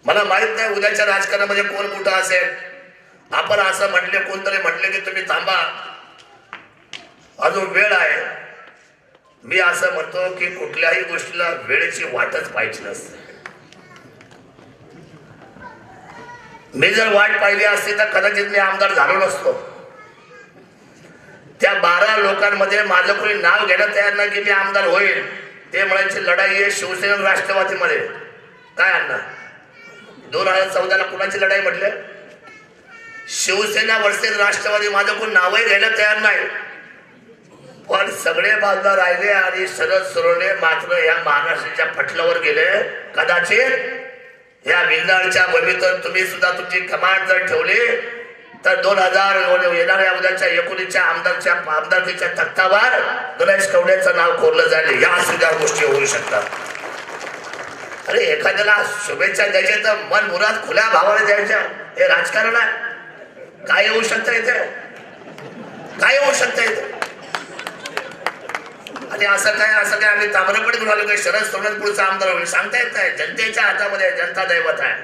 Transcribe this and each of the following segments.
मला माहित नाही उद्याच्या राजकारणामध्ये कोण कुठं असेल. आपण असं म्हटले, कोणतरी म्हटले की तुम्ही थांबा, अजून वेळ आहे. मी असं म्हणतो की कुठल्याही गोष्टीला वेळेची वाटच पाहिजे नसते. मी जर वाट पाहिली असती तर कदाचित मी आमदार झालो नसतो. त्या 12 लोकांमध्ये माझं कोणी नाव घेणं तयार नाही की मी आमदार होईल. ते म्हणायची लढाई आहे शिवसेना राष्ट्रवादीमध्ये. काय अण्णा 2014ला कुणाची लढाई म्हटले? शिवसेना वर्सेस राष्ट्रवादी. माझं कोण नावही घ्यायला तयार नाही. पण सगळे बाजूला राहिले आणि शरद सोनवणे मात्र या महाराष्ट्राच्या पटलावर गेले. कदाचित या विंदाळच्या भूमीतून तुम्ही सुद्धा तुमची कमांड जर ठेवली तर 2000 येणाऱ्या उद्याच्या 19च्या आमदारकीच्या तख्तावर गणेश कवडेचं नाव कोरलं जाईल. या सुद्धा गोष्टी होऊ शकतात. अरे एखाद्याला शुभेच्छा द्यायच्या तर मन मुराद खुल्या भावाने द्यायच्या. हे राजकारण आहे. काय होऊ शकतं इथे? काय होऊ शकतं इथे? आणि असं काय आम्ही ताम्रपडी म्हणालो की शरद सोनवणे पुढचा आमदार होईल. सांगता येत नाही. जनतेच्या हातामध्ये जनता दैवत आहे.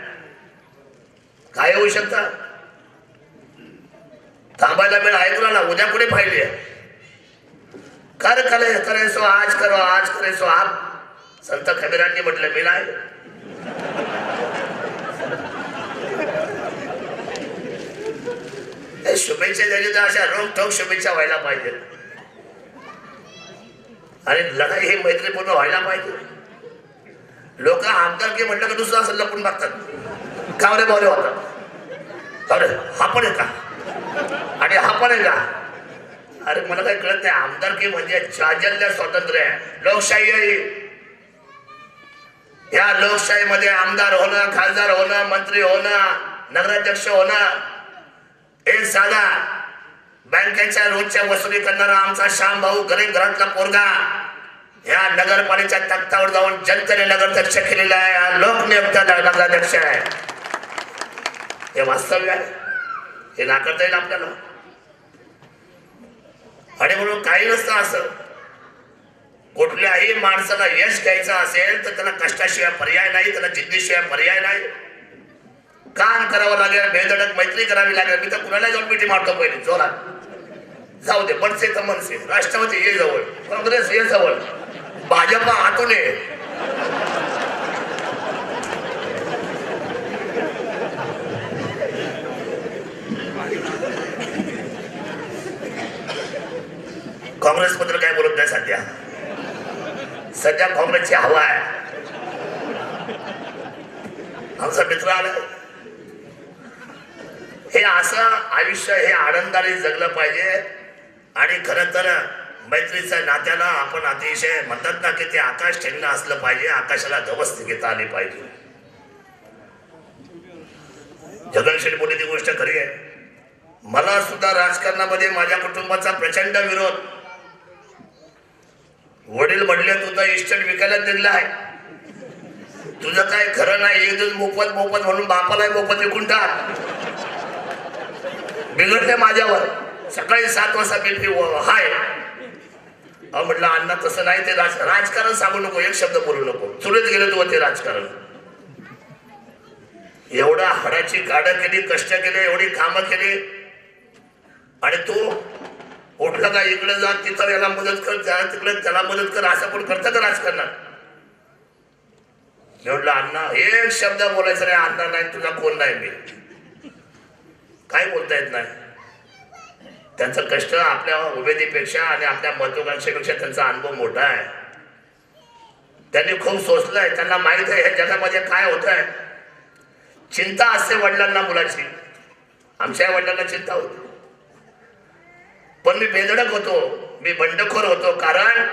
काय होऊ शकतं? थांबायला वेळ आहे तुला. उद्या कुठे पाहिली करे सो आज करो, आज करे सो आप. संत कबीरांनी म्हटलं, मी नाही. शुभेच्छा द्यायची तर अशा रोखोक शुभेच्छा व्हायला पाहिजे आणि लढाई ही मैत्रीपूर्ण व्हायला पाहिजे. लोक आमदारकी म्हटलं की दुसरं असं लपून बघतात. कावरे बावरे होतात. अरे हा पण आहे का आणि हा पण आहे का? अरे मला काही कळत नाही. आमदारकी म्हणजे जाज्वल्य स्वातंत्र्य आहे. लोकशाही आहे. या लोकशाहीमध्ये आमदार होणं, खासदार होणं, मंत्री होणं, नगराध्यक्ष होणं हे साधा बँकेच्या रोजच्या वसुली करणारा आमचा श्याम भाऊ गरीब घरातला पोरगा या नगरपालिकेच्या तख्तावर जाऊन जनतेने नगराध्यक्ष केलेला आहे. हा लोकनियुक्त नगराध्यक्ष आहे. हे वास्तव्य आहे. हे नाकारता येईल आपल्याला. आणि म्हणून काही नसतं असं. कुठल्याही माणसाला यश घ्यायचं असेल तर त्याला कष्टाशिवाय पर्याय नाही, त्याला जिद्दीशिवाय पर्याय नाही. काम करावं लागेल, बेधडक मैत्री करावी लागेल. मी तर कुणाला जाऊन मिठी मारतो पहिले जोरात. जाऊ दे, बनसे तर मनसे, राष्ट्रवादी ये जवळ, काँग्रेस ये जवळ, भाजपा हातून ये. काँग्रेसबद्दल काय बोलत नाही सध्या. सध्या काँग्रेसची हवा आहे. आमचा मित्र आला. हे असं आयुष्य हे आनंदाने जगलं पाहिजे. आणि खरं तर मैत्रीच्या नात्याला आपण अतिशय म्हणतात ना की ते आकाश ठेंगणं असलं पाहिजे. आकाशाला गवसणी घेता आली पाहिजे. जगनशेठ मोठी ती गोष्ट खरी आहे. मला सुद्धा राजकारणामध्ये माझ्या कुटुंबाचा प्रचंड विरोध. वडील म्हटले तुझा इस्टेट विकायला दिला आहे, तुझं काय खरं नाही, एक दिवस मोफत म्हणून बापाला मोफत विकून टाक. बिघडले माझ्यावर. सकाळी 7 वाजता बिल हाय. म्हटलं अण्णा तसं नाही. ते राजकारण सांगू नको, एक शब्द बोलू नको. चुलीत गेले तू ते राजकारण. एवढा हाडाची काढं केली, कष्ट केले, एवढी कामं केली आणि तू उठलं का इकडे जा, तिथं याला मदत कर, जा तिकडे त्याला मदत कर. असं कोण करतं का राजकारणात? म्हटलं अण्णा एक शब्द बोलायचं नाही. अण्णा नाही तुझा कोण नाही. मी काय बोलता येत नाही. त्यांचं कष्ट आपल्या उमेदीपेक्षा आणि आपल्या महत्वाकांक्षेपेक्षा त्यांचा अनुभव मोठा आहे. त्यांनी खूप सोचलंय. त्यांना माहित आहे ह्या जगामध्ये काय होत आहे. चिंता असते वडिलांना मुलाची. आमच्या वडिलांना चिंता होती. पण मी बेधडक होतो, मी बंडखोर होतो. कारण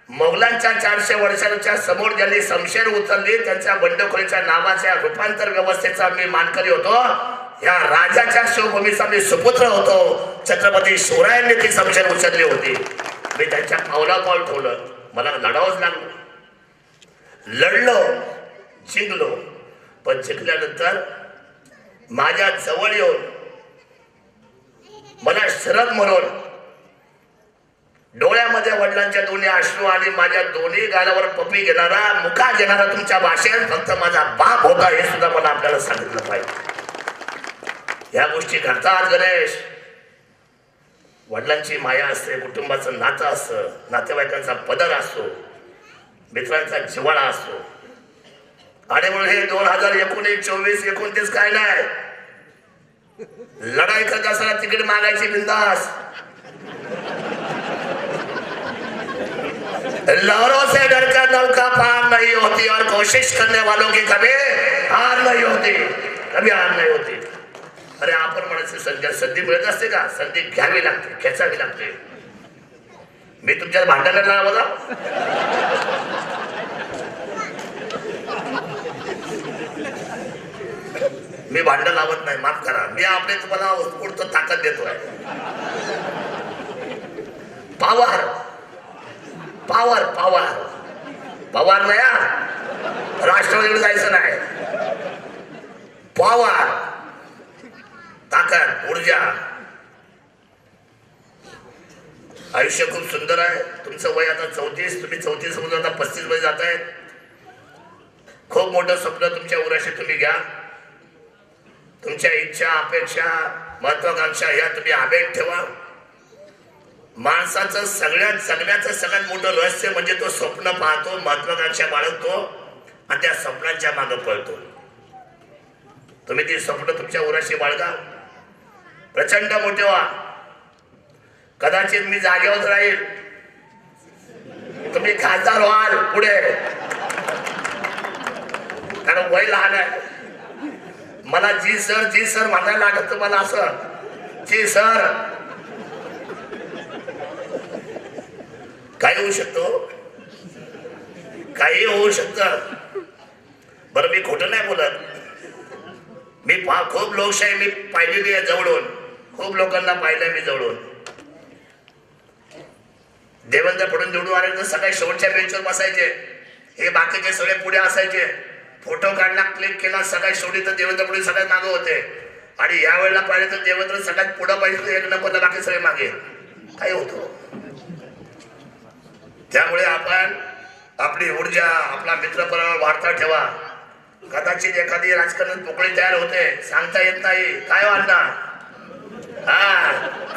मोगलांच्या 400 वर्षांच्या समोर ज्यांनी शमशेर उचलली त्यांच्या बंडखोरीच्या नावाच्या रूपांतर व्यवस्थेचा मी मानकरी होतो. या राजाच्या शिवभूमीचा मी सुपुत्र होतो. छत्रपती शिवरायांनी ती शमशेर उचलली होती. मी त्यांच्या पावला पाऊल ठेवलं. मला लढावंच लागलं. लढलो, जिंकलो. पण जिंकल्यानंतर माझ्या जवळ येऊन मला शरद म्हणून डोळ्यामध्ये वडिलांच्या दोन्ही अश्रू आणि माझ्या दोन्ही गालावर पपी घेणारा मुका घेणारा तुमच्या भाषेत फक्त माझा बाप होता हे सुद्धा मला आपल्याला सांगितलं पाहिजे. या गोष्टी घडतात गणेश. वडिलांची माया असते, कुटुंबाचं नातं असतं, नातेवाईकांचा पदर असतो, मित्रांचा जिव्हाळा असतो. आणि म्हणून हे 2019, 24, 29 काय नाही, लढाई करत असताना तिकीट मागायची बिंदास. लहरों से डरकर नौका पार नहीं होती और कोशिश करने वालों की कभी हार नहीं होती, कभी हार नहीं होती. अरे आपण म्हणायचं संधी मिळत असते का? संधी घ्यावी लागते, खेचावी लागते. मी तुमच्या भांडणाला लावला? मी भांडण लावत नाही, माफ करा. मी आपले तुम्हाला उत्स्फूर्त ताकद देतोय. पावर पावर पावर पवार नाही, राष्ट्रवादीकडे जायचं नाही. पॉवर, ताकद, ऊर्जा. आयुष्य खूप सुंदर आहे. तुमचं वय आता 34, तुम्ही 34 मधून आता 35 मध्ये जात आहे. खूप मोठं स्वप्न तुमच्या उराशी तुम्ही घ्या. तुमच्या इच्छा, अपेक्षा, महत्वाकांक्षा या तुम्ही आवेग ठेवा. माणसाचं सगळ्यात जगण्याचं सगळ्यात मोठं रहस्य म्हणजे तो स्वप्न पाहतो, महत्वाकांक्षा बाळगतो आणि त्या स्वप्नांच्या मागे पळतो. तुम्ही ती स्वप्न तुमच्या उराशी बाळगा, प्रचंड मोठे व्हा. कदाचित मी जागेवर राहील, तुम्ही खासदार व्हाल पुढे, कारण वय लहान आहे. मला जी सर म्हणायला लागत तुम्हाला असं, जी सर. काही होऊ शकतो, काही होऊ शकतं. बरं मी खोटं नाही बोलत. मी खूप लोकशाही मी पाहिलेली आहे जवळून, खूप लोकांना पाहिलंय मी जवळून. देवेंद्र फडणवीस निवडून आले तर सगळे शेवटच्या बेंचवर बसायचे, हे बाकीचे सगळे पुढे असायचे. फोटो काढला, क्लिक केला, सगळ्यात शेवटी तर देवेंद्र फडणवीस सगळ्यात मागे होते. आणि यावेळेला पाहिजे तर देवेंद्र सगळ्यात पुढे पाहिजे, एक नंबरला बाकी सगळे मागे. काय होतो? त्यामुळे आपण आपली ऊर्जा, आपला मित्रपरिवार वाढता ठेवा. कदाचित एखादी राजकारणात पोकळी तयार होते, सांगता येत नाही. काय वाढणार?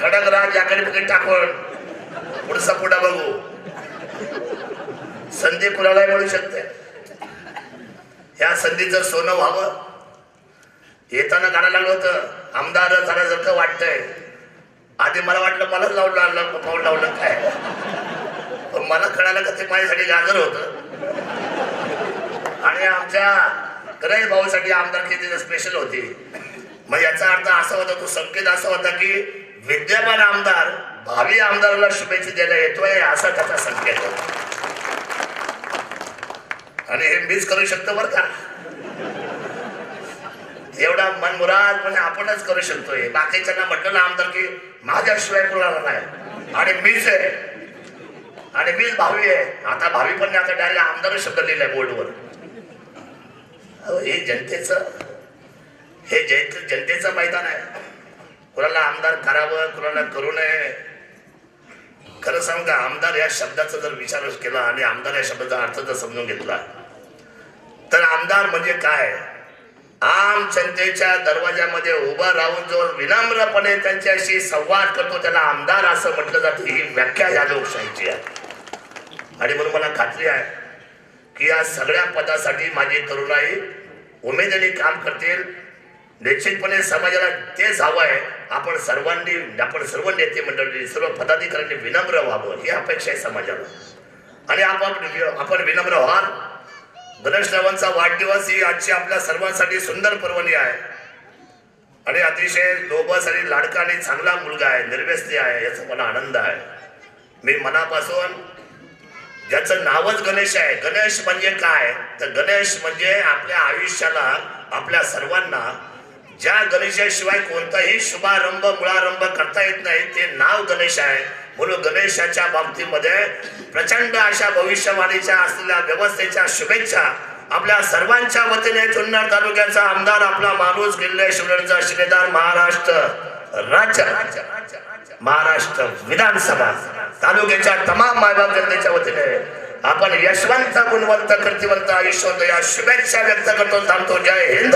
खडक राज याकडे पकडे टाकून पुढचा पुढा बघू. संधी कुणालाही मिळू शकते. या संधीचं सोनं व्हावं. येताना गाणं लागलं होतं, आमदार झाल्यासारखं वाटतंय. आधी मला वाटलं मलाच पाऊल लावलं काय, पण मला कळालं का ते माझ्यासाठी गाजर होत. आणि आमच्या गणेश भाऊसाठी आमदारकी स्पेशल होती. मग याचा अर्थ असा होता, तो संकेत असा होता की विद्यमान आमदार भावी आमदाराला शुभेच्छा द्यायला येतोय, असा त्याचा संकेत होता. आणि हे मिस करू शकतो बरं का, एवढा मनमुराद म्हणजे आपणच करू शकतोय. बाकीच्यांना म्हटलं ना आमदार की माझ्याशिवाय कोणाला नाही, आणि मीच आहे, आणि मीच भावी आहे. आता भावी पण नाही, आता डायरेक्ट आमदार शब्द लिहिलाय बोर्डवर. हे जनतेचं मैदान आहे. कुणाला आमदार करावं, कुणाला करू नये. खरं सांगू का, आमदार या शब्दाचा जर विचार केला आणि आमदार या शब्दाचा अर्थ जर समजून घेतला तर आमदार म्हणजे काय, आम जनतेच्या दरवाजामध्ये उभा राहून जो विनम्रपणे त्यांच्याशी संवाद करतो त्याला आमदार असं म्हटलं जातं. ही व्याख्या या लोकशाहीची आहे. आणि म्हणून मला खात्री आहे की या सगळ्या पदासाठी माझी तरुणाई उमेदीने काम करतील. निश्चितपणे समाजाला तेच हवं आहे. आपण सर्व नेते मंडळी, सर्व पदाधिकाऱ्यांनी विनम्र व्हावं ही अपेक्षा आहे समाजाला. आणि आपण विनम्र व्हाल. गणेशरावांचा वाढदिवस ही आजची आपल्या सर्वांसाठी सुंदर पर्वणी आहे. आणि अतिशय लोभस आणि लाडका आणि चांगला मुलगा आहे, निर्व्यसनी आहे, याचा मला आनंद आहे. मी मनापासून, ज्याचं नावच गणेश आहे, गणेश म्हणजे काय तर गणेश म्हणजे आपल्या आयुष्याला, आपल्या सर्वांना ज्या गणेशाशिवाय कोणताही शुभारंभ मुळारंभ करता येत नाही ते नाव गणेश आहे. म्हणून गणेशाच्या बाबतीमध्ये प्रचंड अशा भविष्यवाणीच्या असलेल्या व्यवस्थेच्या शुभेच्छा आपल्या सर्वांच्या वतीने जुन्नर तालुक्याचा आमदार, आपला माणूस, किल्ले शिवनेरीचा शिलेदार, महाराष्ट्र राज्य महाराष्ट्र विधानसभा तालुक्याच्या तमाम मायबाप जनतेच्या वतीने आपण यशवंत गुणवंत कीर्तिवंत आयुष्यवंत या शुभेच्छा व्यक्त करतो. थांबतो. जय हिंद.